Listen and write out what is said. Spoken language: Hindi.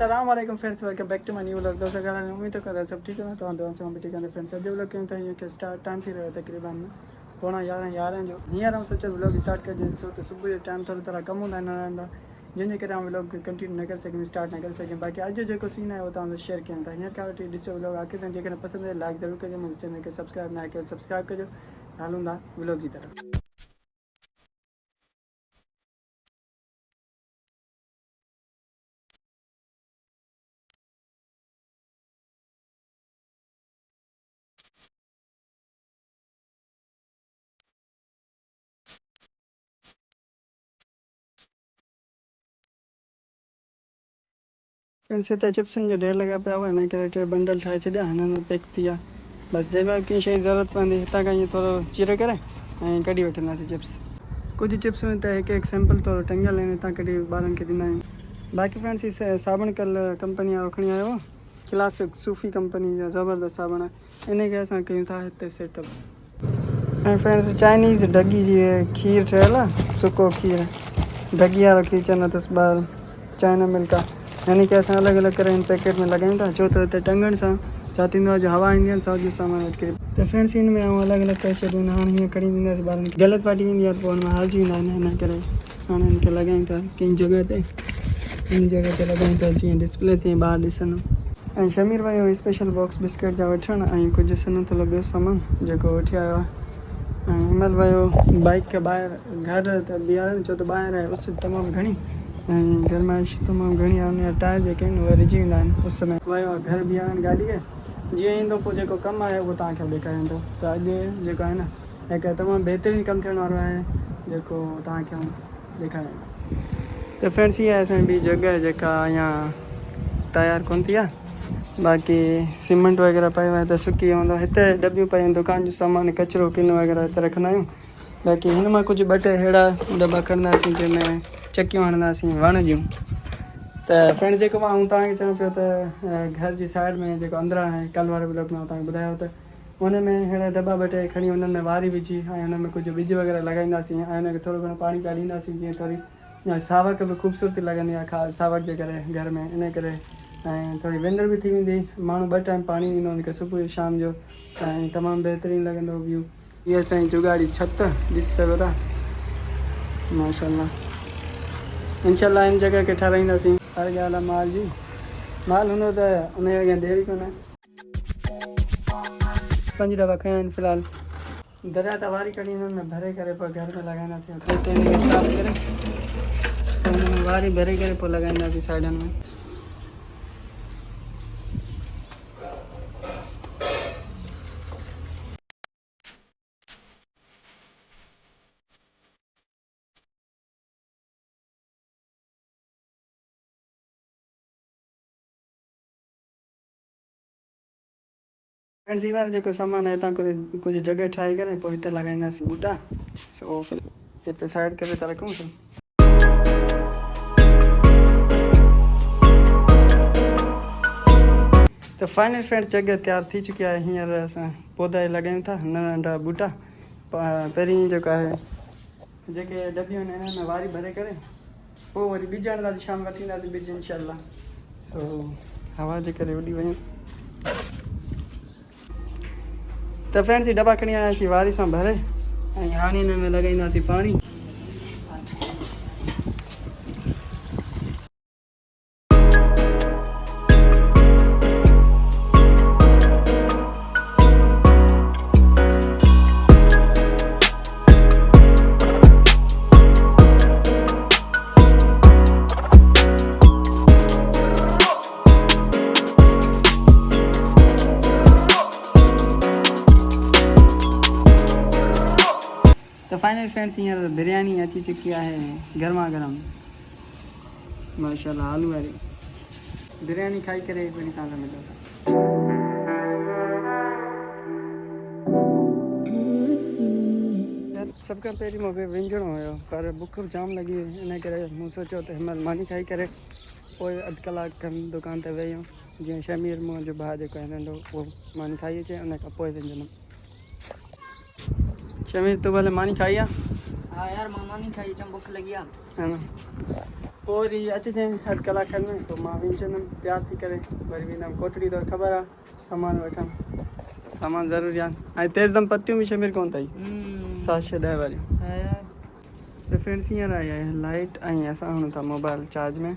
अस्सलाम वालेकुम friends, welcome back to my new vlog. दोस्तों अगर उम्मीद तो कर सब ठीक है, तो हम भी ठीक है फ्रेंड्स। अॼु व्लॉग क्यों था कि स्टार्ट टाइम थी रहियो तक़रीबन 11:30 जो हींअर सोचा व्लॉग स्टार्ट कजे तो सुबुह जो टाइम थोड़ा थोड़ा कम हूंदा रहंदा, जिनके करे व्लॉग कंटिन्यू न करे सघियुमि, स्टार्ट न करे सघियुमि। बाक़ी अॼु जेको सीन आहे उहो तव्हां शेयर कयूं था। हींअर खां वठी ॾिसो व्लॉग आख़िर ताईं, जेकॾहिं पसंदि आहे लाइक ज़रूरु कजो, मुंहिंजे चैनल खे सब्सक्राइब न कयो सब्सक्राइब कजो। हलूं था व्लॉग की तरफ। फ्रेंड्स हिते चिप्सनि जो ढेर लॻा पिया हुआ, हिन करे टे बंडल ठाहे छॾिया, हिन में पैक थी विया। बसि जंहिं महिल कंहिं शइ जी ज़रूरत पवंदी हितां खां ईअं थोरो चीरे करे ऐं कढी वठंदासीं चिप्स। कुछ चिप्स में तो एक सैंपल थोड़ा टंगियल आहिनि, हितां कढी ॿारनि खे ॾींदा आहियूं। बाक़ी फ्रेंड्स ही साबुण कल्ह कंपनी वारो खणी आयो, क्लासिक सूफ़ी कंपनी जो ज़बरदस्त साबुण आहे, इन खे असां कयूं था हिते सेटअप। ऐं फ्रेंड्स चाइनीज़ ढगी जी खीर ठहियल आहे, सुको खीर ढगी वारो खीर चवंदा अथसि ॿार, चाइना मिल्क आहे। यानी कि असां अलॻि अलॻि करे हिन पैकेट में लॻायूं था, छो त हिते टंगण सां छा थींदो आहे, जो हवा ईंदी आहे सौ जो सामान अटके। त फ्रेंड्स हिन में अलॻि अलॻि करे छॾियूं, हाणे हीअं खणी ॾींदासीं ॿारनि खे। ग़लति पार्टी ईंदी आहे त पोइ हुन में हारिजी वेंदा आहिनि, हिन करे हाणे हिन खे लॻायूं था कंहिं जॻह ते, हिन जॻह ते लॻायूं था जीअं डिस्प्ले ते ॿार ॾिसनि। ऐं शमीर वियो स्पेशल बॉक्स बिस्किट जा वठणु, ऐं कुझु सनो थोरो ॿियो सामान जेको वठी आयो आहे। ऐं हिनमहिल वियो बाइक खे ॿाहिरि घर त बीहारणु, छो त ॿाहिरि आहे उस तमामु घणी ऐं गरमाइश तमामु घणी आहे, उन जा टायर जेके आहिनि उहे रिझी वेंदा आहिनि उस में। वियो आहे घर बीहारणु गाॾी खे, जीअं ईंदो पोइ जेको कमु आहे उहो तव्हांखे ॾेखारींदो। त अॼु जेको आहे न हिकु तमामु बहितरीनु कमु थियण वारो आहे, जेको तव्हांखे ॾेखारींदो। त फ्रेंड्स हीअ आहे असांजी ॿी जॻह जेका अञा तयारु कोन थी आहे। बाक़ी सीमेंट वग़ैरह पियो आहे त सुकी वेंदो। हिते डॿियूं पियूं आहिनि दुकान जो सामान, कचिरो किन वग़ैरह हिते रखंदा आहियूं। बाक़ी हिन मां कुझु ॿ टे अहिड़ा दॿा खणंदासीं जंहिंमें चकियूं हणंदासीं वण जूं। त फ्रेंड्स जेको मां तव्हांखे चवां पियो त घर जी साइड में जेको अंदरां आहे, कल्ह वारे ब्लॉग में तव्हांखे ॿुधायो त हुन में अहिड़ा दॿा ॿ टे खणी हुन में वारी विझी ऐं हुन में कुझु ॿिज वग़ैरह लॻाईंदासीं ऐं हुनखे थोरो घणो पाणी ॾींदासीं, जीअं थोरी सावक बि ख़ूबसूरती लॻंदी आहे सावक जे करे घर में, इन करे ऐं थोरी विंदर बि थी वेंदी। माण्हू ॿ टाइम पाणी ॾींदो हुनखे, सुबुह जो शाम जो, ऐं तमामु बहितरीनु लॻंदो व्यू। हीअ असांजी जुगाड़ी छित ॾिसी सघो था, माशाल्लाह। इंशाल्लाह हिन जॻह खे ठाराईंदासीं। हर ॻाल्हि आहे माल जी, माल हूंदो त उन जे अॻियां देरि कोन्हे। 5 दफ़ा खयां आहिनि फ़िलहाल। दरिया त वारी कढी हिननि में भरे करे पोइ घर में लॻाईंदासीं, हिते हिनखे साफ़ु करे पोइ हुन में वारी भरे करे पोइ लॻाईंदासीं साइडनि में। फ्रेंड्स ही वारो जेको सामान आहे, हितां कुझु जॻह ठाहे करे पोइ हिते लॻाईंदासीं ॿूटा। सो हिते साइड करे था रखूं। तो फाइनल फ्रेंड्स जगह तैयार थी चुकी है। हींअर असां पौधा लॻायूं था, नंढा बूटा। पहिरीं जेको आहे जेके डबियूं आहिनि हिन में वारी भरे करे पोइ वरी ॿिज हणंदासीं, शाम वठी ईंदासीं ॿिज इंशाल्लाह। सो हवा जे करे उॾी वयूं। तो फ्रेंड्स ही दॿा खणी आयासीं वारी सां भरे, ऐं हाणे हिन में लॻाईंदासीं पाणी। तो फाइनल फ्रेंड्स हींअर बिरयानी अची चुकी है गर्मा गर्म, माशाल्लाह। आलू वारी बिरयानी खाई करे हिकु ॾींहुं तव्हां सां मिलो। सभ खां पहिरीं मूंखे विञणो हुयो, पर बुख जाम लॻी हुई, इन करे मूं सोचियो त हिनमहिल मानी खाई करे पोइ अधु कलाकु खनि दुकान ते वेही हुयमि, जीअं शमीर मुंहिंजो भाउ जेको आहे नंढो उहो मानी खाई अचे, उन खां पोइ विञंदुमि। शमीर तूं भले मानी खाई आहे? हाँ यार मामा नहीं खाई चम भूख लगी आ है ना और ये अचे हद कलाक में तो मां विंचंदम तैयार थी करे वरी विनम कोटड़ी तो खबर आ सामान वठम सामान ज़रूरी आहे ऐं तेज़दम पत्तियूं बि शमीर कोन अथई 710 वारी हाँ यार तो फ्रेंड्स हींअर आई आहे लाइट ऐं असां हणूं था मोबाइल चार्ज में